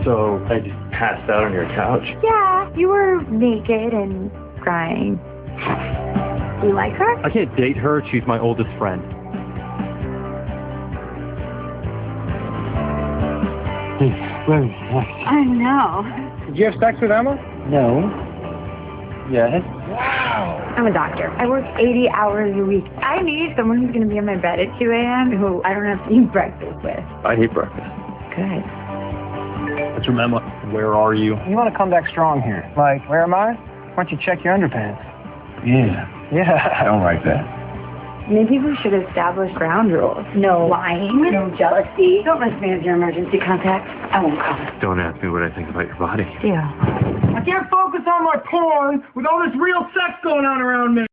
So I just passed out on your couch? Yeah, you were naked and crying. Do you like her? I can't date her. She's my oldest friend. I know. Did you have sex with Emma? No. Yes. Wow. I'm a doctor. I work 80 hours a week. I need someone who's going to be in my bed at 2 a.m. who I don't have to eat breakfast with. I eat breakfast. Good. What's your memo? Where are you? You want to come back strong here. Like, where am I? Why don't you check your underpants? Yeah. Yeah. I don't like that. Maybe we should establish ground rules. No lying. No jealousy. Don't list me as your emergency contact. I won't call. Don't ask me what I think about your body. Deal. I can't focus on my porn with all this real sex going on around me.